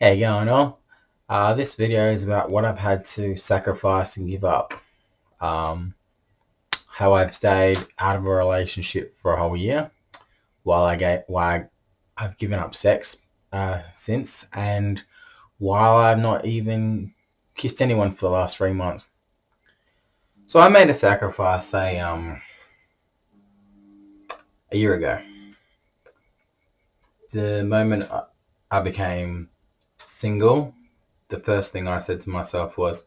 Hey, going on? This video is about what I've had to sacrifice and give up. Um, how I've stayed out of a relationship for a whole year why I've given up sex since, and while I've not even kissed anyone for the last 3 months. So I made a sacrifice a year ago. The moment I became single, the first thing I said to myself was,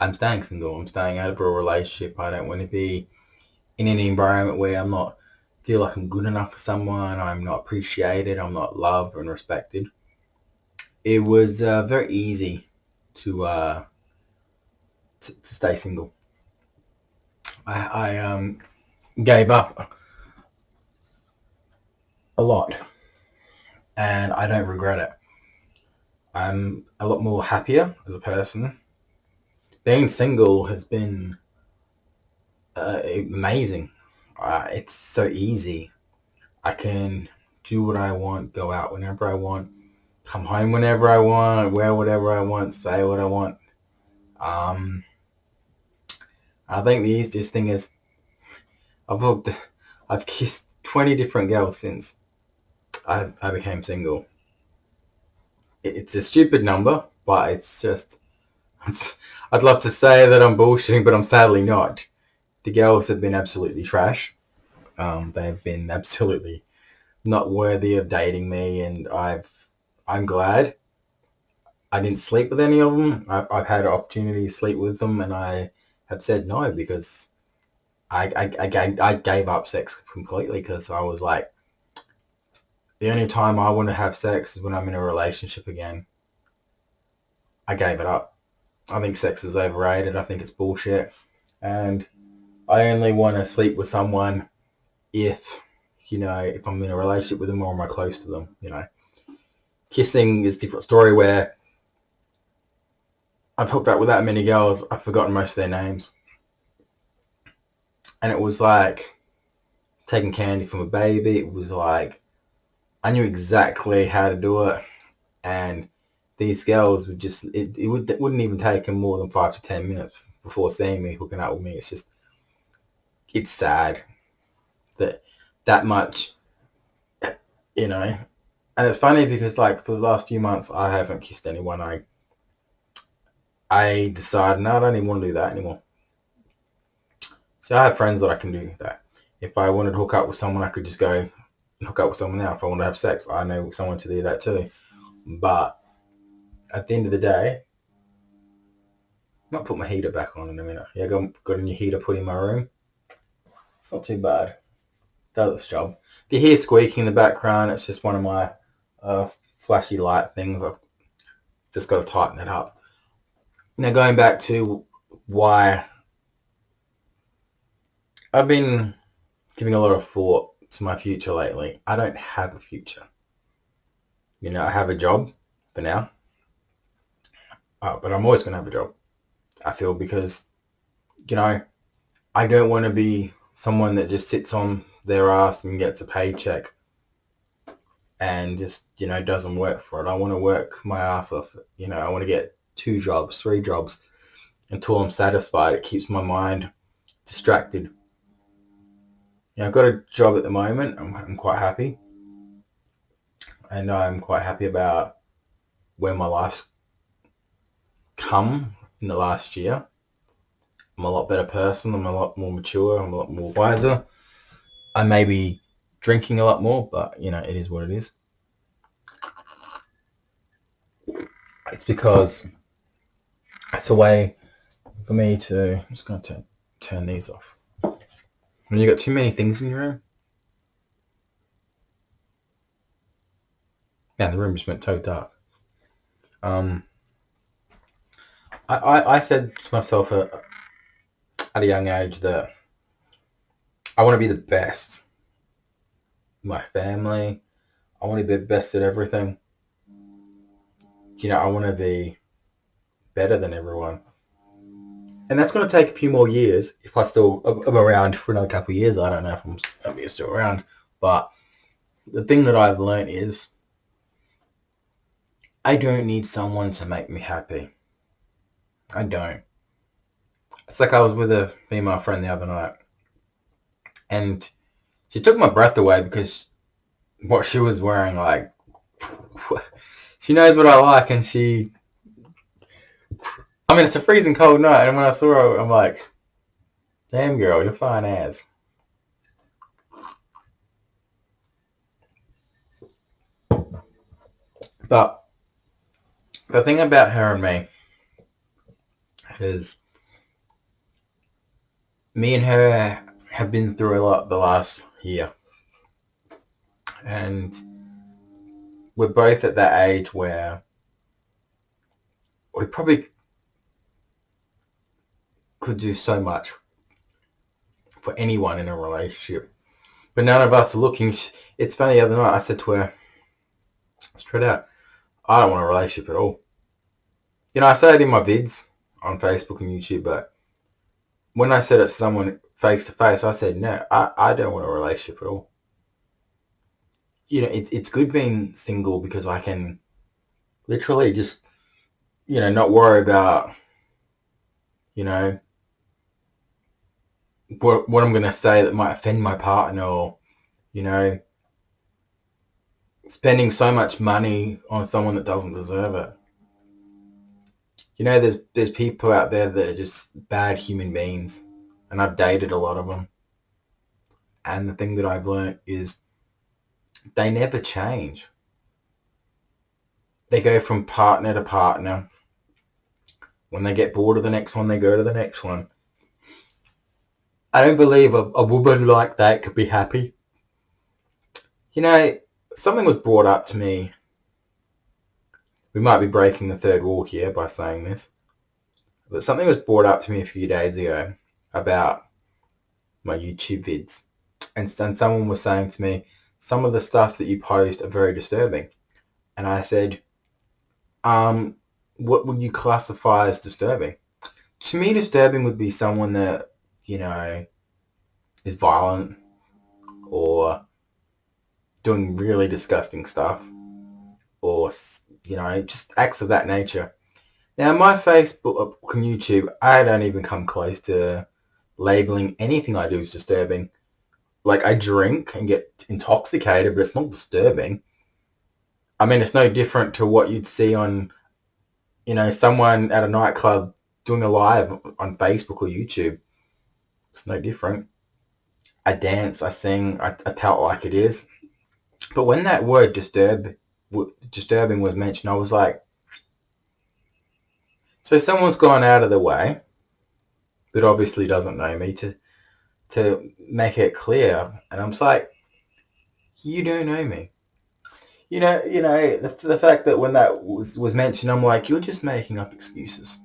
I'm staying single. I'm staying out of a relationship. I don't want to be in an environment where I'm not feel like I'm good enough for someone. I'm not appreciated. I'm not loved and respected. It was very easy to stay single. I gave up a lot, and I don't regret it. I'm a lot more happier as a person. Being single has been amazing. It's so easy. I can do what I want, go out whenever I want, come home whenever I want, wear whatever I want, say what I want. Um, I think the easiest thing is I've looked, I've kissed 20 different girls since I became single. It's a stupid number, but I'd love to say that I'm bullshitting, but I'm sadly not. The girls have been absolutely trash. They've been absolutely not worthy of dating me, and I'm glad I didn't sleep with any of them. I've had an opportunity to sleep with them, and I have said no because I gave up sex completely because I was like, the only time I want to have sex is when I'm in a relationship again. I gave it up. I think sex is overrated. I think it's bullshit. And I only want to sleep with someone if, if I'm in a relationship with them or am I close to them. Kissing is a different story where I've hooked up with that many girls, I've forgotten most of their names. And it was like taking candy from a baby. It was like I knew exactly how to do it, and these girls would just wouldn't even take them more than 5 to 10 minutes before seeing me, hooking up with me. It's sad that that much, you know. And it's funny because like for the last few months I haven't kissed anyone. I decided no, I don't even want to do that anymore. So I have friends that I can do that. If I wanted to hook up with someone, I could just go and hook up with someone now. If I want to have sex, I know someone to do that too. But at the end of the day, I might put my heater back on in a minute. Yeah, got a new heater put in my room. It's not too bad. Does its job. If you hear squeaking in the background, it's just one of my flashy light things. I've just got to tighten it up. Now going back to why I've been giving a lot of thought to my future lately. I don't have a future. I have a job for now, but I'm always going to have a job. I feel because, I don't want to be someone that just sits on their ass and gets a paycheck and just, doesn't work for it. I want to work my ass off. I want to get 2 jobs, 3 jobs until I'm satisfied. It keeps my mind distracted. I've got a job at the moment. I'm quite happy. And I'm quite happy about where my life's come in the last year. I'm a lot better person. I'm a lot more mature. I'm a lot more wiser. I may be drinking a lot more, but, it is what it is. It's because it's a way for me to... I'm just going to turn these off. When you got too many things in your room, man, the room just went totally dark. I said to myself at a young age that I want to be the best in my family. I want to be the best at everything. I want to be better than everyone. And that's going to take a few more years if I still am around for another couple of years. I don't know if I'm still around. But the thing that I've learned is I don't need someone to make me happy. I don't. It's like I was with a female friend the other night, and she took my breath away because what she was wearing, like, she knows what I like, and I mean, it's a freezing cold night, and when I saw her, I'm like, damn girl, you're fine as. But the thing about her and me is me and her have been through a lot the last year. And we're both at that age where we probably could do so much for anyone in a relationship. But none of us are looking. It's funny, the other night I said to her, straight out, I don't want a relationship at all. You know, I say it in my vids on Facebook and YouTube, but when I said it to someone face to face, I said, no, I don't want a relationship at all. You know, it's good being single because I can literally just, you know, not worry about, you know, what I'm going to say that might offend my partner, or, you know, spending so much money on someone that doesn't deserve it. You know, there's people out there that are just bad human beings, and I've dated a lot of them. And the thing that I've learned is they never change. They go from partner to partner. When they get bored of the next one, they go to the next one. I don't believe a woman like that could be happy. You know, something was brought up to me. We might be breaking the third wall here by saying this, but something was brought up to me a few days ago about my YouTube vids. And someone was saying to me, some of the stuff that you post are very disturbing. And I said, what would you classify as disturbing? To me, disturbing would be someone that, you know, is violent or doing really disgusting stuff, or, you know, just acts of that nature. Now, my Facebook and YouTube, I don't even come close to labeling anything I do as disturbing. Like, I drink and get intoxicated, but it's not disturbing. I mean, it's no different to what you'd see on, you know, someone at a nightclub doing a live on Facebook or YouTube. It's no different. I dance, I sing, I tell it like it is. But when that word disturbing was mentioned, I was like, so someone's gone out of their way that obviously doesn't know me to make it clear. And I'm just like, you don't know me. You know, the fact that when that was mentioned, I'm like, you're just making up excuses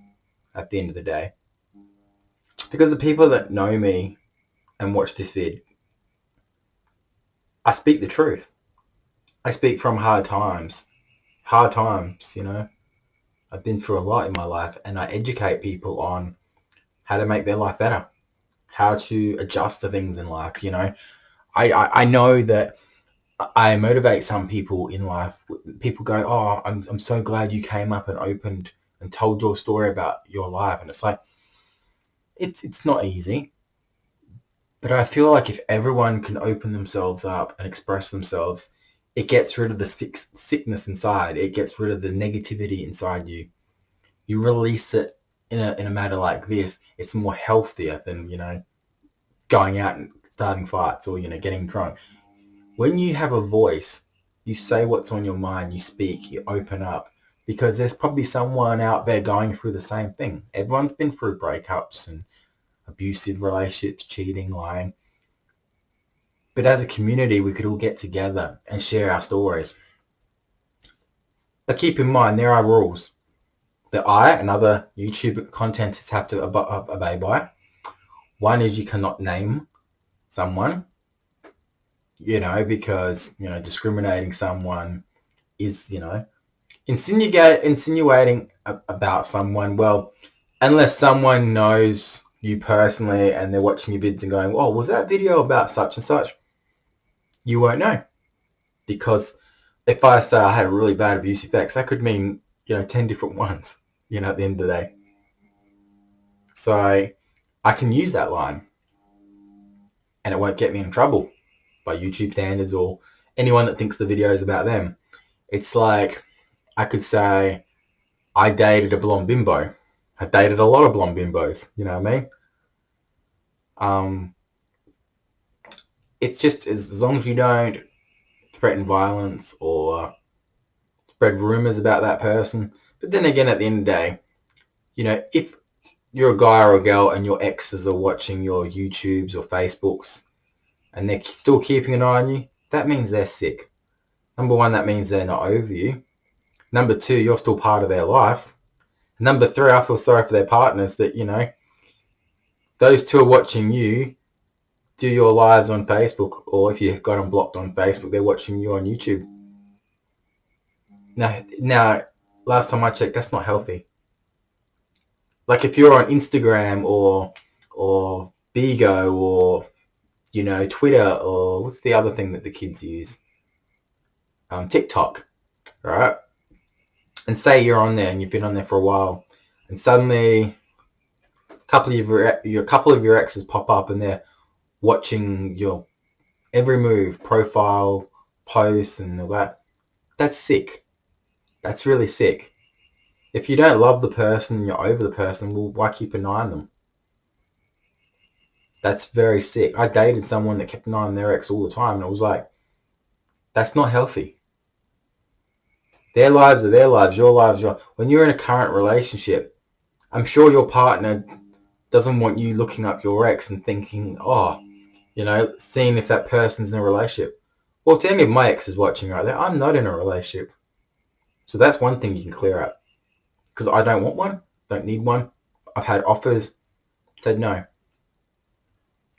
at the end of the day. Because the people that know me and watch this vid, I speak the truth. I speak from hard times. Hard times, you know. I've been through a lot in my life, and I educate people on how to make their life better, how to adjust to things in life, you know. I know that I motivate some people in life. People go, oh, I'm so glad you came up and opened and told your story about your life. And it's like, it's not easy. But I feel like if everyone can open themselves up and express themselves, it gets rid of the sickness inside. It gets rid of the negativity inside you. You release it in a matter like this. It's more healthier than, you know, going out and starting fights or, you know, getting drunk. When you have a voice, you say what's on your mind, you speak, you open up, because there's probably someone out there going through the same thing. Everyone's been through breakups and abusive relationships, cheating, lying. But as a community, we could all get together and share our stories. But keep in mind, there are rules that I and other YouTube contenters have to obey by. One is you cannot name someone, you know, because, you know, discriminating someone is, you know, insinuating about someone. Well, unless someone knows you personally and they're watching your vids and going, oh, was that video about such and such? You won't know, because if I say I had a really bad abusive ex, that could mean, 10 different ones, at the end of the day. So I can use that line and it won't get me in trouble by YouTube standards or anyone that thinks the video is about them. It's like I could say I dated a blonde bimbo. I dated a lot of blonde bimbos, you know what I mean? It's just as long as you don't threaten violence or spread rumors about that person. But then again, at the end of the day, if you're a guy or a girl and your exes are watching your YouTubes or Facebooks and they're still keeping an eye on you, that means they're sick. Number one, that means they're not over you. Number two, you're still part of their life. Number three, I feel sorry for their partners that, those two are watching you do your lives on Facebook, or if you got them blocked on Facebook, they're watching you on YouTube. Now, last time I checked, that's not healthy. Like if you're on Instagram or Bigo or Twitter, or what's the other thing that the kids use? TikTok, right? And say you're on there and you've been on there for a while, and suddenly a couple of your exes pop up and they're watching your every move, profile, posts, and all that. That's sick. That's really sick. If you don't love the person and you're over the person, well, why keep an eye on them? That's very sick. I dated someone that kept an eye on their ex all the time, and it was like, that's not healthy. Their lives are their lives, your lives, when you're in a current relationship, I'm sure your partner doesn't want you looking up your ex and thinking, seeing if that person's in a relationship. Well, to any of my exes watching right there, I'm not in a relationship. So that's one thing you can clear up. Because I don't want one, don't need one. I've had offers, said no.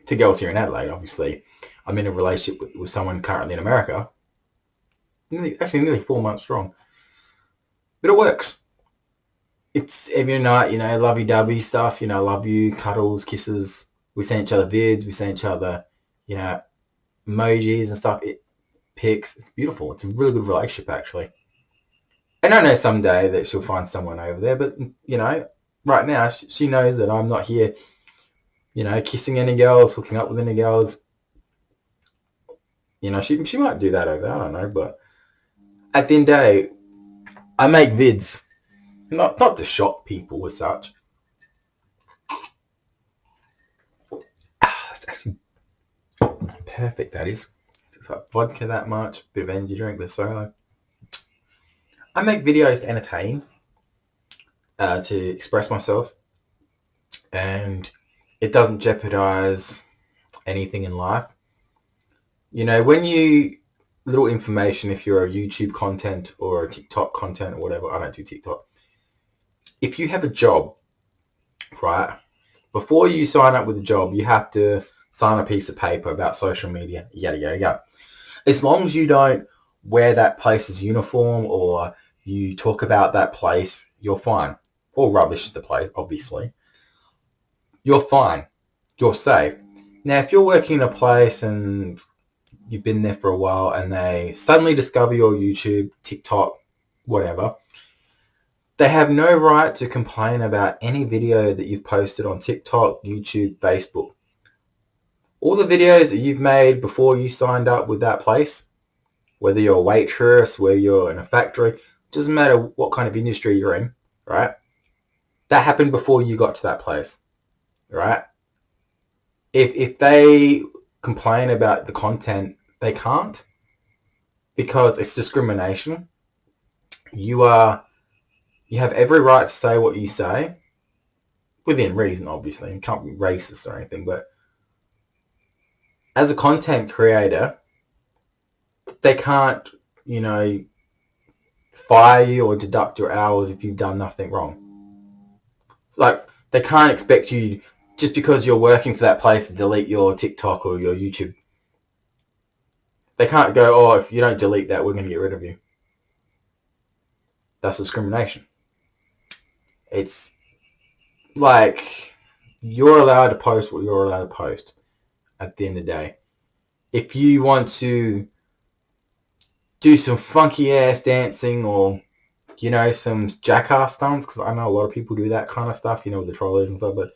To girls here in Adelaide, obviously. I'm in a relationship with someone currently in America. Nearly 4 months strong. But it works. It's every night, lovey-dovey stuff, love you, cuddles, kisses. We send each other vids, we send each other, emojis and stuff, pics. It's beautiful. It's a really good relationship, actually. And I know someday that she'll find someone over there, but, right now she knows that I'm not here, kissing any girls, hooking up with any girls. She might do that over there, I don't know, but at the end of the day, I make vids, not to shock people as such. It's actually perfect, that is. It's like vodka that much, bit of energy drink, but solo. I make videos to entertain, to express myself, and it doesn't jeopardize anything in life. When you, little information, if you're a YouTube content or a TikTok content or whatever, I don't do TikTok. If you have a job, right, before you sign up with a job, you have to sign a piece of paper about social media, yada, yada, yada. As long as you don't wear that place's uniform or you talk about that place, you're fine. Or rubbish the place, obviously. You're fine. You're safe. Now, if you're working in a place and you've been there for a while and they suddenly discover your YouTube, TikTok, whatever, they have no right to complain about any video that you've posted on TikTok, YouTube, Facebook. All the videos that you've made before you signed up with that place, whether you're a waitress, whether you're in a factory, doesn't matter what kind of industry you're in, right? That happened before you got to that place, right? If they complain about the content, they can't, because it's discrimination. You have every right to say what you say, within reason, obviously. You can't be racist or anything, but as a content creator, they can't, fire you or deduct your hours if you've done nothing wrong. Like, they can't expect you, just because you're working for that place, to delete your TikTok or your YouTube. They can't go, oh, if you don't delete that, we're going to get rid of you. That's discrimination. It's like, you're allowed to post what you're allowed to post at the end of the day. If you want to do some funky ass dancing or, you know, some jackass stunts, because I know a lot of people do that kind of stuff, you know, with the trolleys and stuff, but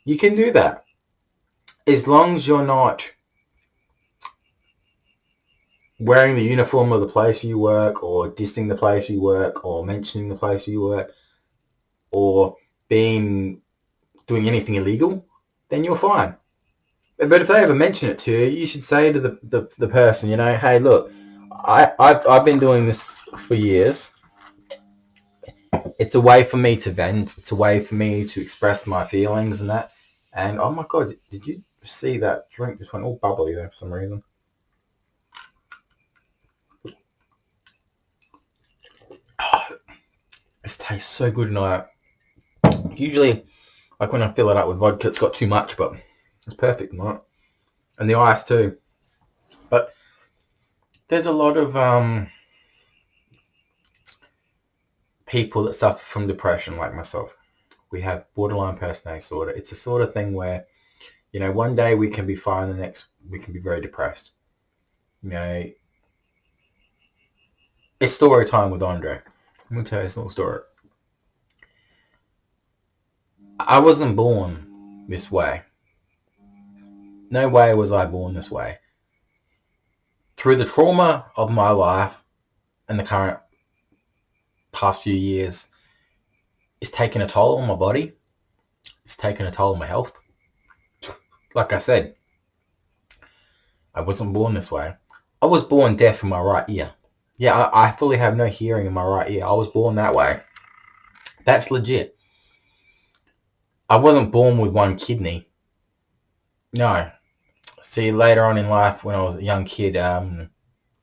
you can do that. As long as you're not wearing the uniform of the place you work, or dissing the place you work, or mentioning the place you work, or doing anything illegal, then you're fine. But if they ever mention it to you, you should say to the person, you know, hey, look, I've been doing this for years. It's a way for me to vent. It's a way for me to express my feelings and that. And oh my God, did you see that drink just went all bubbly there for some reason? Oh, this tastes so good, and I usually, like when I fill it up with vodka, it's got too much, but it's perfect, right? And the ice too. But there's a lot of people that suffer from depression, like myself. We have borderline personality disorder. It's a sort of thing where, you know, one day we can be fine, the next we can be very depressed. You know, it's story time with Andre. I'm going to tell you a little story. I wasn't born this way. No way was I born this way. Through the trauma of my life and the current past few years, it's taken a toll on my body. It's taken a toll on my health. Like I said, I wasn't born this way. I was born deaf in my right ear. Yeah, I fully have no hearing in my right ear. I was born that way. That's legit. I wasn't born with one kidney. No. See, later on in life, when I was a young kid, there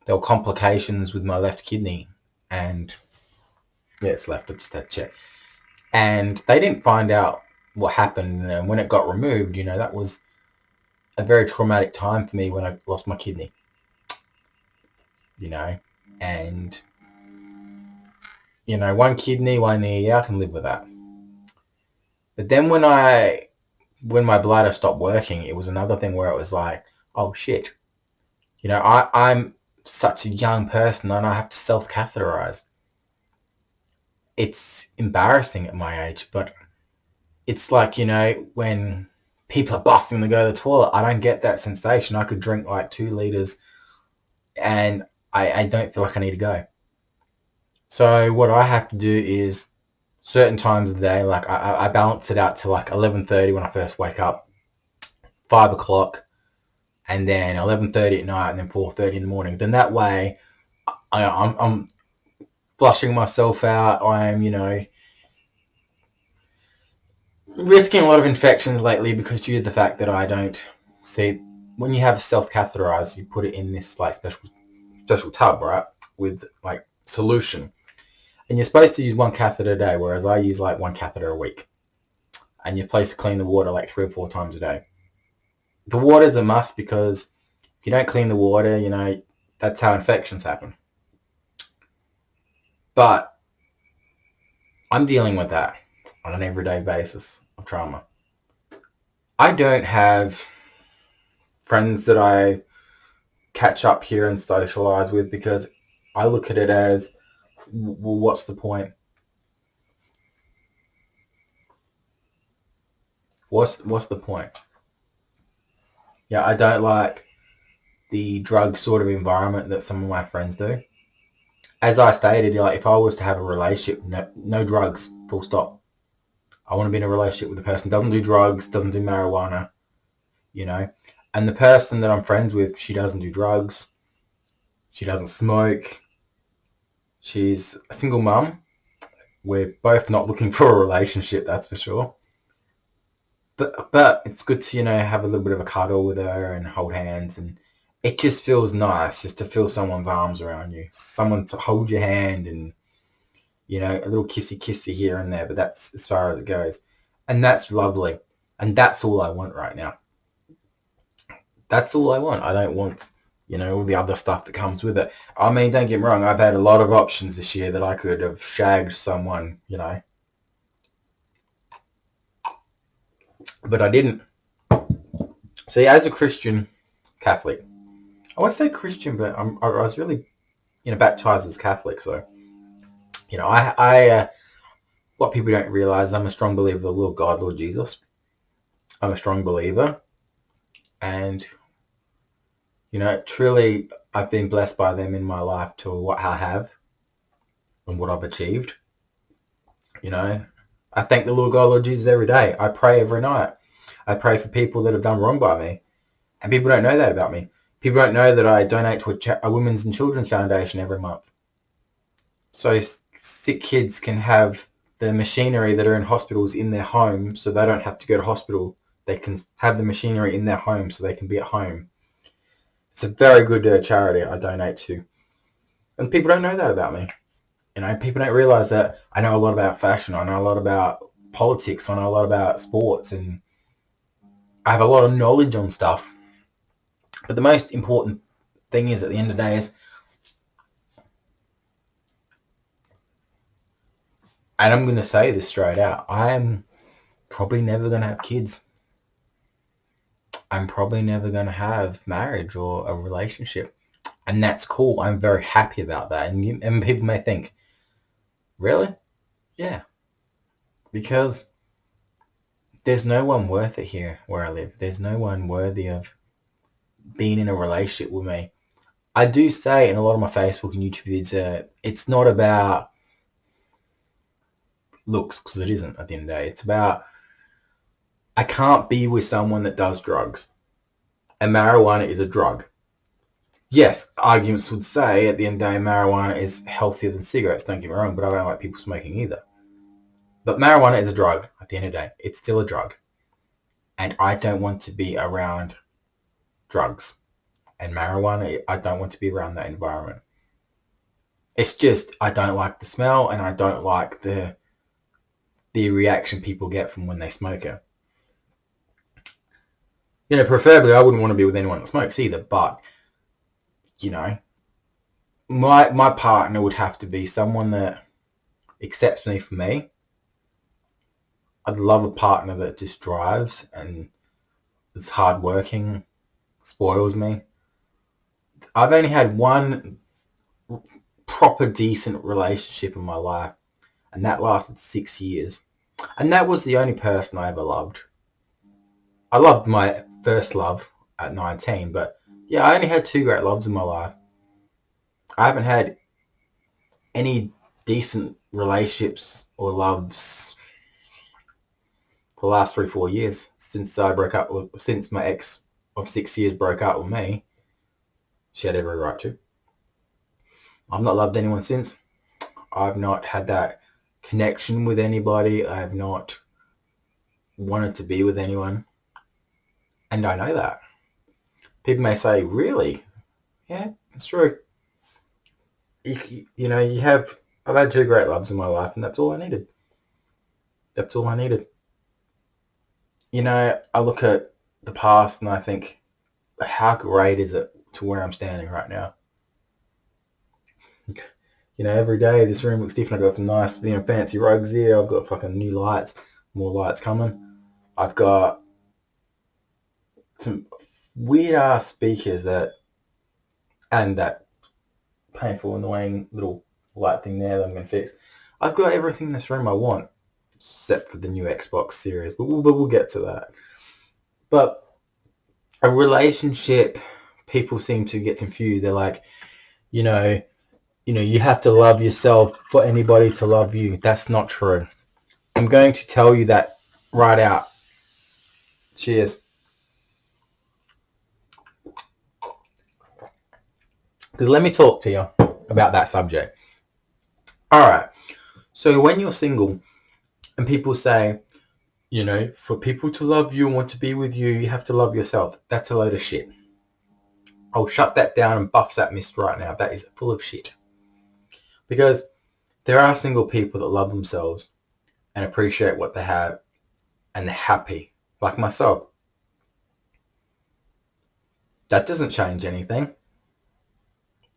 were complications with my left kidney. And yeah, it's left. I just had to check. And they didn't find out what happened. And when it got removed, you know, that was a very traumatic time for me when I lost my kidney. You know, and, you know, one kidney, one ear, yeah, I can live with that. But then when my bladder stopped working, it was another thing where it was like, oh shit, you know, I'm such a young person and I have to self-catheterize. It's embarrassing at my age, but it's like, you know, when people are busting to go to the toilet, I don't get that sensation. I could drink like 2 liters and I don't feel like I need to go. So what I have to do is certain times of the day, like I balance it out to like 11:30 when I first wake up, 5 o'clock, and then 11:30 at night, and then 4:30 in the morning. Then that way, I'm flushing myself out. I'm, you know, risking a lot of infections lately because due to the fact that I don't see, when you have self-catheterized, you put it in this like special tub, right, with like solution, and you're supposed to use 1 catheter a day, whereas I use like 1 catheter a week, and you're supposed to clean the water like 3 or 4 times a day. The water's a must because if you don't clean the water, you know, that's how infections happen. But I'm dealing with that on an everyday basis of trauma. I don't have friends that I catch up here and socialize with because I look at it as, well, what's the point? What's the point? Yeah, I don't like the drug sort of environment that some of my friends do. As I stated, like if I was to have a relationship, no drugs, full stop. I want to be in a relationship with a person who doesn't do drugs, doesn't do marijuana, you know. And the person that I'm friends with, she doesn't do drugs. She doesn't smoke. She's a single mum. We're both not looking for a relationship, that's for sure. But it's good to, you know, have a little bit of a cuddle with her and hold hands, and it just feels nice just to feel someone's arms around you, someone to hold your hand, and, you know, a little kissy here and there, but that's as far as it goes. And that's lovely. And that's all I want right now. That's all I want. I don't want, you know, all the other stuff that comes with it. I mean, don't get me wrong, I've had a lot of options this year that I could have shagged someone, you know, but I didn't. See, as a Christian Catholic, I want to say Christian, but I was really baptized as Catholic. So, I what people don't realize, I'm a strong believer of the Lord God, Lord Jesus. I'm a strong believer. And, truly, I've been blessed by them in my life to what I have and what I've achieved. I thank the Lord God, Lord Jesus every day. I pray every night. I pray for people that have done wrong by me. And people don't know that about me. People don't know that I donate to a women's and children's foundation every month. So sick kids can have the machinery that are in hospitals in their home, so they don't have to go to hospital. They can have the machinery in their home so they can be at home. It's a very good charity I donate to. And people don't know that about me. People don't realize that I know a lot about fashion. I know a lot about politics. I know a lot about sports. And I have a lot of knowledge on stuff. But the most important thing is, at the end of the day, and I'm going to say this straight out, I am probably never going to have kids. I'm probably never going to have marriage or a relationship. And that's cool. I'm very happy about that. And people may think, really? Yeah. Because there's no one worth it here where I live. There's no one worthy of being in a relationship with me. I do say in a lot of my Facebook and YouTube videos, it's not about looks, because it isn't at the end of the day. It's about, I can't be with someone that does drugs. And marijuana is a drug. Yes, arguments would say at the end of the day, marijuana is healthier than cigarettes, don't get me wrong, but I don't like people smoking either. But marijuana is a drug at the end of the day. It's still a drug. And I don't want to be around drugs. And marijuana, I don't want to be around that environment. It's just, I don't like the smell, and I don't like the reaction people get from when they smoke it. Preferably I wouldn't want to be with anyone that smokes either, but, my partner would have to be someone that accepts me for me. I'd love a partner that just drives and is hardworking, spoils me. I've only had one proper decent relationship in my life, and that lasted 6 years. And that was the only person I ever loved. I loved my first love at 19, but yeah, I only had 2 great loves in my life. I haven't had any decent relationships or loves for the last 3-4 years since I broke up with, since my ex of 6 years broke up with me. She had every right to. I've not loved anyone since. I've not had that connection with anybody. I have not wanted to be with anyone. And I know that. People may say, really? Yeah, it's true. I've had 2 great loves in my life, and that's all I needed. That's all I needed. I look at the past and I think, how great is it to where I'm standing right now? Every day this room looks different. I've got some nice, fancy rugs here. I've got fucking new lights, more lights coming. I've got some weird ass speakers and that painful, annoying little light thing there that I'm going to fix. I've got everything in this room I want, except for the new Xbox Series, but we'll get to that. But a relationship, people seem to get confused. They're like, you have to love yourself for anybody to love you. That's not true. I'm going to tell you that right out. Cheers. Because let me talk to you about that subject. All right. So when you're single and people say, for people to love you and want to be with you, you have to love yourself. That's a load of shit. I'll shut that down and buff that mist right now. That is full of shit. Because there are single people that love themselves and appreciate what they have and they're happy, like myself. That doesn't change anything.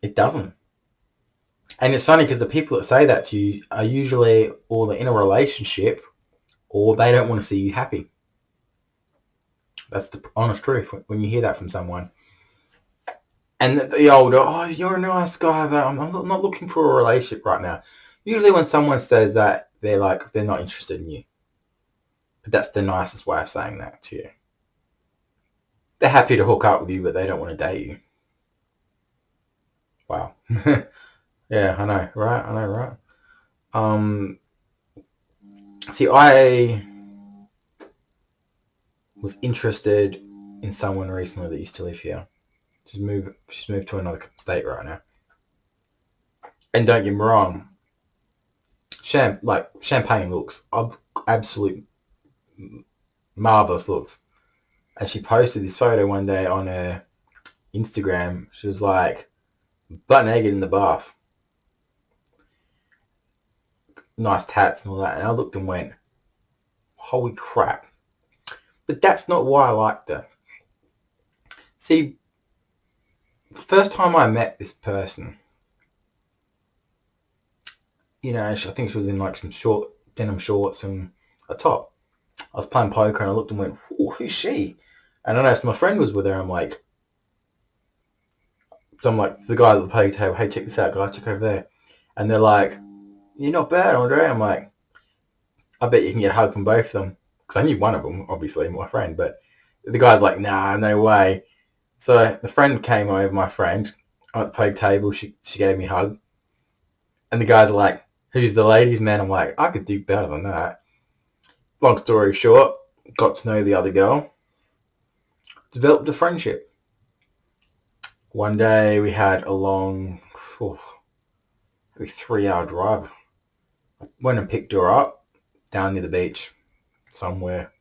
It doesn't. And it's funny because the people that say that to you are usually either in a relationship or they don't want to see you happy. That's the honest truth when you hear that from someone. And the old, oh, you're a nice guy, but I'm not looking for a relationship right now. Usually when someone says that, they're like, they're not interested in you. But that's the nicest way of saying that to you. They're happy to hook up with you, but they don't want to date you. Wow. Yeah, I know, right? I know, right? See, I was interested in someone recently that used to live here. She's moved to another state right now. And don't get me wrong, champagne looks, absolute marvelous looks. And she posted this photo one day on her Instagram. She was like butt naked in the bath, nice tats and all that. And I looked and went, holy crap. But that's not why I liked her. See, the first time I met this person, you know, I think she was in like some short denim shorts and a top. I was playing poker and I looked and went, who's she? And I noticed my friend was with her. I'm like, the guy at the poker table, hey, check this out, guys, check over there. And they're like, you're not bad, Andre. I'm like, I bet you can get a hug from both of them. Because I knew one of them, obviously, my friend. But the guy's like, nah, no way. So the friend came over, my friend, at the poker table. She gave me a hug. And the guys are like, who's the ladies' man? I'm like, I could do better than that. Long story short, got to know the other girl. Developed a friendship. One day we had a long, maybe 3-hour drive. Went and picked her up down near the beach somewhere.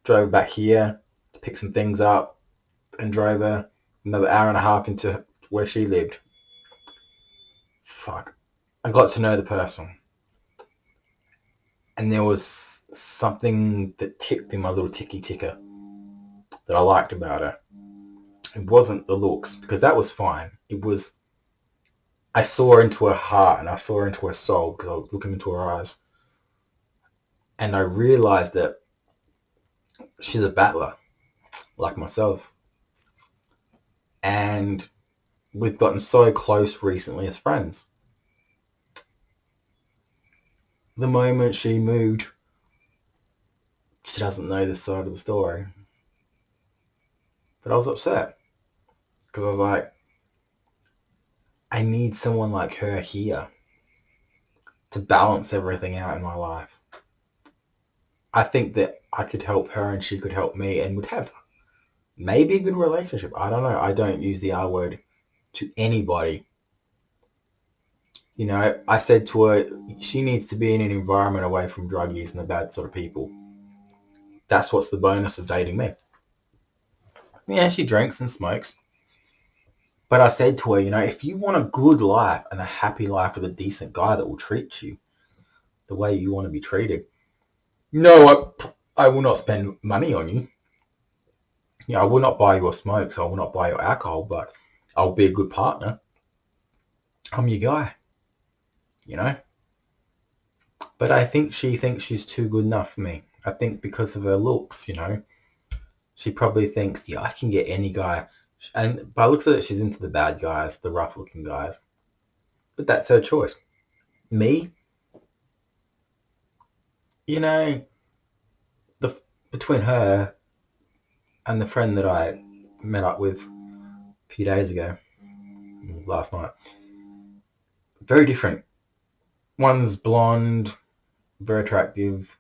Drove back here to pick some things up and drove her another hour and a half into where she lived. Fuck. I got to know the person. And there was something that ticked in my little ticky ticker that I liked about her. It wasn't the looks, because that was fine. It was, I saw into her heart and I saw into her soul because I was looking into her eyes. And I realized that she's a battler, like myself. And we've gotten so close recently as friends. The moment she moved, she doesn't know this side of the story. But I was upset because I was like, I need someone like her here to balance everything out in my life. I think that I could help her and she could help me and would have maybe a good relationship. I don't know. I don't use the R word to anybody. You know, I said to her, she needs to be in an environment away from drug use and the bad sort of people. That's what's the bonus of dating me. Yeah, she drinks and smokes. But I said to her, you know, if you want a good life and a happy life with a decent guy that will treat you the way you want to be treated, no, I will not spend money on you. You know, I will not buy your smokes. I will not buy your alcohol, but I'll be a good partner. I'm your guy, you know. But I think she thinks she's too good enough for me. I think because of her looks, you know, she probably thinks, yeah, I can get any guy. And by the looks of it, she's into the bad guys, the rough-looking guys. But that's her choice. Me, you know, between her and the friend that I met up with a few days ago, last night, very different. One's blonde, very attractive,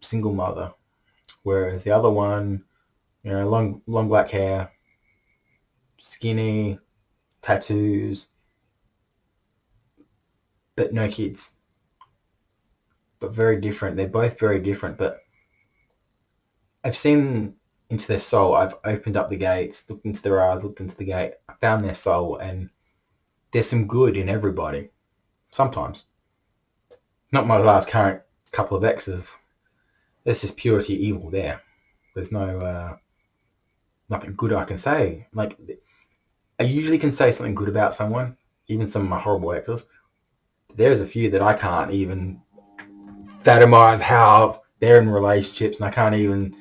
single mother, whereas the other one, you know, long black hair, skinny, tattoos, but no kids. But very different. They're both very different, but I've seen into their soul. I've opened up the gates, looked into their eyes, looked into the gate. I found their soul, and there's some good in everybody. Sometimes. Not my last current couple of exes. There's just purity evil there. There's no nothing good I can say. Like, I usually can say something good about someone, even some of my horrible exes. There's a few that I can't even fathom how they're in relationships, and I can't even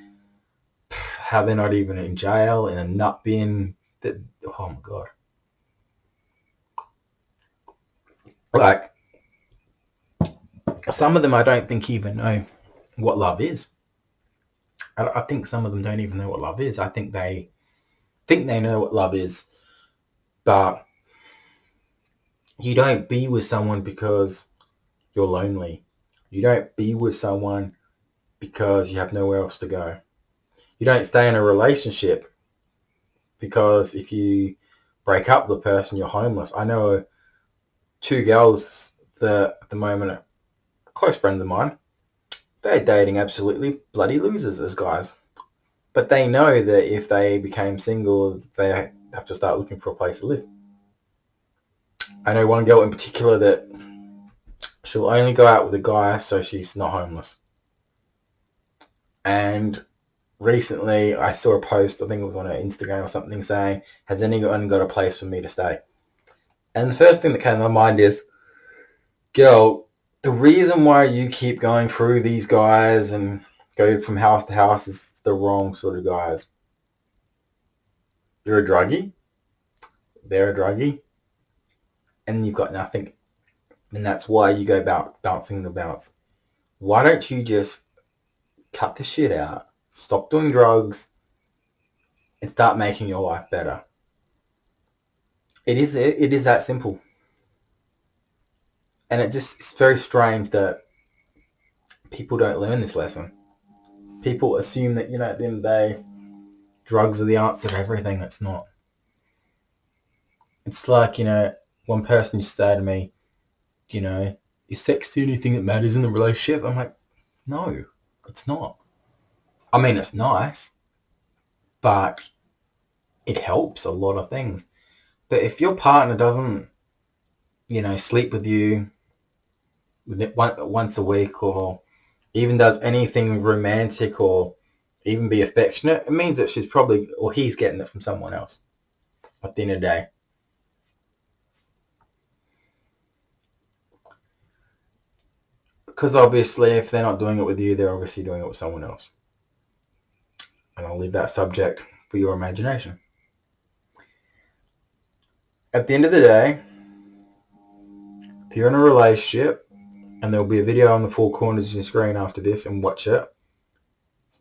how they're not even in jail, in a nut bin. Oh my God. Like, some of them I don't think even know what love is. I think some of them don't even know what love is. I think they know what love is, but you don't be with someone because you're lonely. You don't be with someone because you have nowhere else to go. You don't stay in a relationship because if you break up with the person, you're homeless. I know two girls that at the moment are close friends of mine. They're dating absolutely bloody losers as guys. But they know that if they became single, they have to start looking for a place to live. I know one girl in particular that she'll only go out with a guy so she's not homeless. And recently I saw a post, I think it was on her Instagram or something, saying, has anyone got a place for me to stay? And the first thing that came to my mind is, girl, the reason why you keep going through these guys and go from house to house is the wrong sort of guys. You're a druggie. They're a druggie. And you've got nothing. And that's why you go about bouncing the bounce. Why don't you just cut the shit out, stop doing drugs, and start making your life better? It is that simple. And it's very strange that people don't learn this lesson. People assume that, at the end of the day, drugs are the answer to everything. It's not. It's like, one person used to say to me, is sex the only thing that matters in the relationship? I'm like, no, it's not. I mean, it's nice, but it helps a lot of things. But if your partner doesn't, sleep with you once a week, or even does anything romantic or even be affectionate, it means that she's probably, or he's getting it from someone else at the end of the day. Because obviously if they're not doing it with you, they're obviously doing it with someone else. And I'll leave that subject for your imagination. At the end of the day, if you're in a relationship, and there'll be a video on the four corners of your screen after this, and watch it,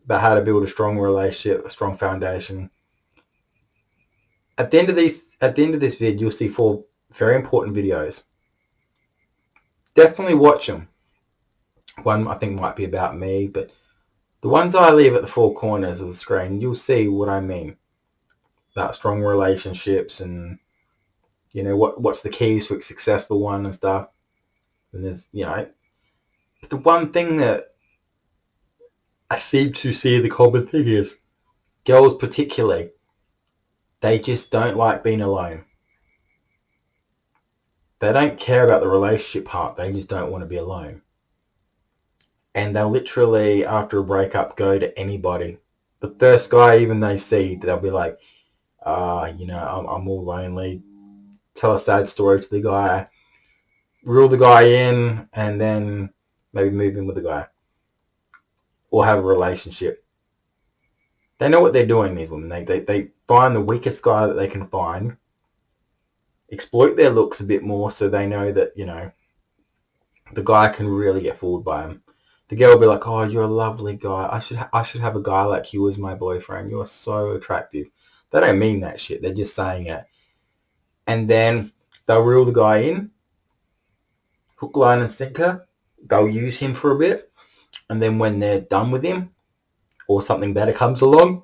about how to build a strong relationship, a strong foundation. At the end of this vid, you'll see 4 very important videos. Definitely watch them. One I think might be about me, but the ones I leave at the 4 corners of the screen, you'll see what I mean about strong relationships and what's the keys for a successful one and stuff. And there's the one thing that I seem to see the common thing is girls particularly, they just don't like being alone. They don't care about the relationship part. They just don't want to be alone. And they'll literally, after a breakup, go to anybody. The first guy even they see, they'll be like, I'm all lonely. Tell a sad story to the guy. Reel the guy in, and then maybe move in with the guy. Or have a relationship. They know what they're doing, these women. They find the weakest guy that they can find. Exploit their looks a bit more so they know that, the guy can really get fooled by him. The girl will be like, oh, you're a lovely guy. I should have a guy like you as my boyfriend. You're so attractive. They don't mean that shit. They're just saying it. And then they'll reel the guy in, hook, line, and sinker. They'll use him for a bit. And then when they're done with him, or something better comes along,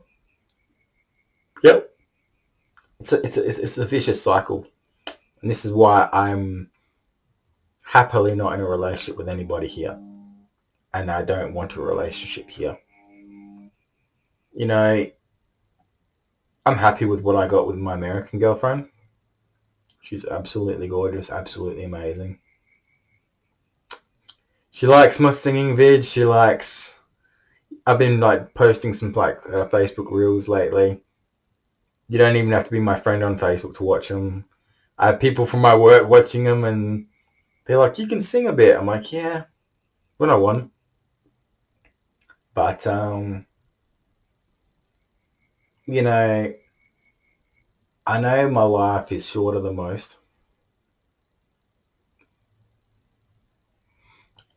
yep, it's a vicious cycle. And this is why I'm happily not in a relationship with anybody here. And I don't want a relationship here. I'm happy with what I got with my American girlfriend. She's absolutely gorgeous, absolutely amazing. She likes my singing vids. I've been posting some Facebook reels lately. You don't even have to be my friend on Facebook to watch them. I have people from my work watching them, and they're like, you can sing a bit. I'm like, yeah, when I want. But you know, I know my life is shorter than most.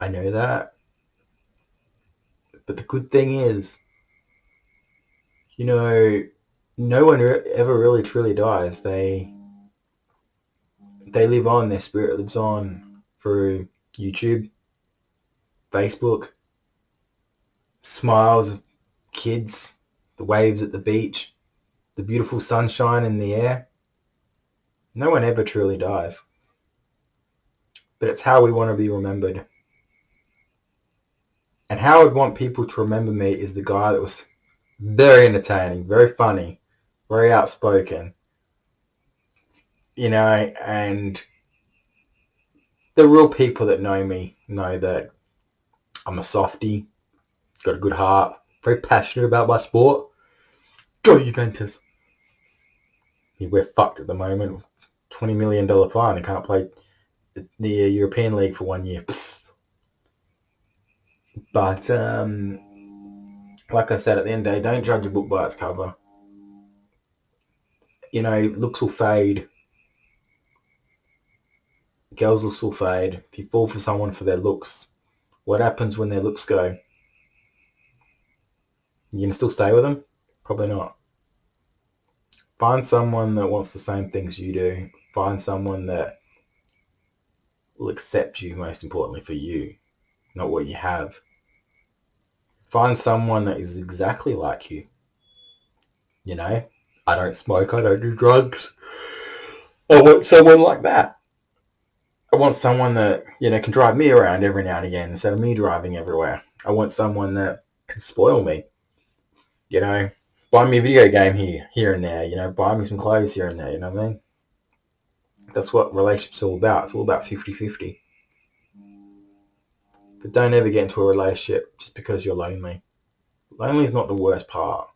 I know that. But the good thing is, you know, no one ever really truly dies. They live on. Their spirit lives on through YouTube, Facebook, smiles of kids, the waves at the beach, the beautiful sunshine in the air. No one ever truly dies. But it's how we want to be remembered. And how I would want people to remember me is the guy that was very entertaining, very funny, very outspoken, and the real people that know me know that I'm a softie, got a good heart, very passionate about my sport. Go Juventus. We're fucked at the moment. $20 million fine. I can't play the European League for 1 year. But like I said, at the end of the day, don't judge a book by its cover. Looks will fade. Girls will still fade. If you fall for someone for their looks, what happens when their looks go? You gonna still stay with them? Probably not. Find someone that wants the same things you do. Find someone that will accept you, most importantly, for you, not what you have. Find someone that is exactly like you. I don't smoke, I don't do drugs. I want someone like that. I want someone that, can drive me around every now and again instead of me driving everywhere. I want someone that can spoil me. Buy me a video game here and there, buy me some clothes here and there, you know what I mean? That's what relationships are all about. It's all about 50-50. But don't ever get into a relationship just because you're lonely. Lonely is not the worst part.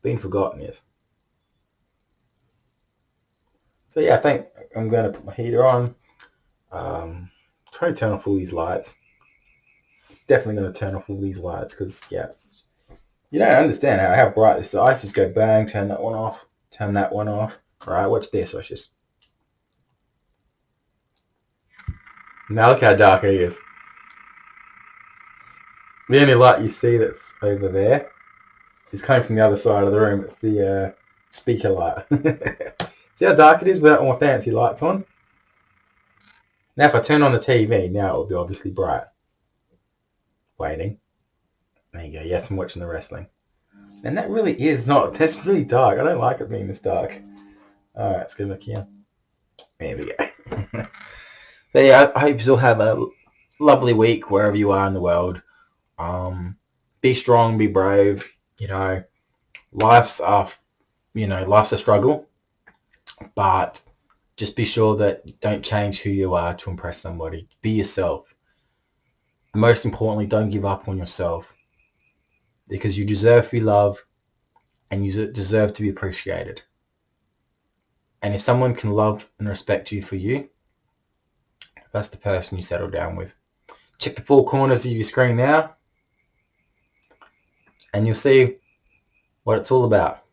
Being forgotten is. So yeah, I think I'm going to put my heater on. Try to turn off all these lights. Definitely going to turn off all these lights because, yeah, you don't understand how bright this is. I just go bang, turn that one off, turn that one off. All right, watch this. Watch this. Now look how dark it is. The only light you see that's over there is coming from the other side of the room. It's the speaker light. See how dark it is without more fancy lights on? Now if I turn on the TV, now it will be obviously bright. Waiting. There you go. Yes, I'm watching the wrestling. And that really is not, that's really dark. I don't like it being this dark. Alright, let's go back here. There we go. But yeah, I hope you all have a lovely week wherever you are in the world. Be strong, be brave. Life's a struggle, but just be sure that you don't change who you are to impress somebody. Be yourself. And most importantly, don't give up on yourself because you deserve to be loved and you deserve to be appreciated. And if someone can love and respect you for you, that's the person you settle down with. Check the four corners of your screen now and you'll see what it's all about.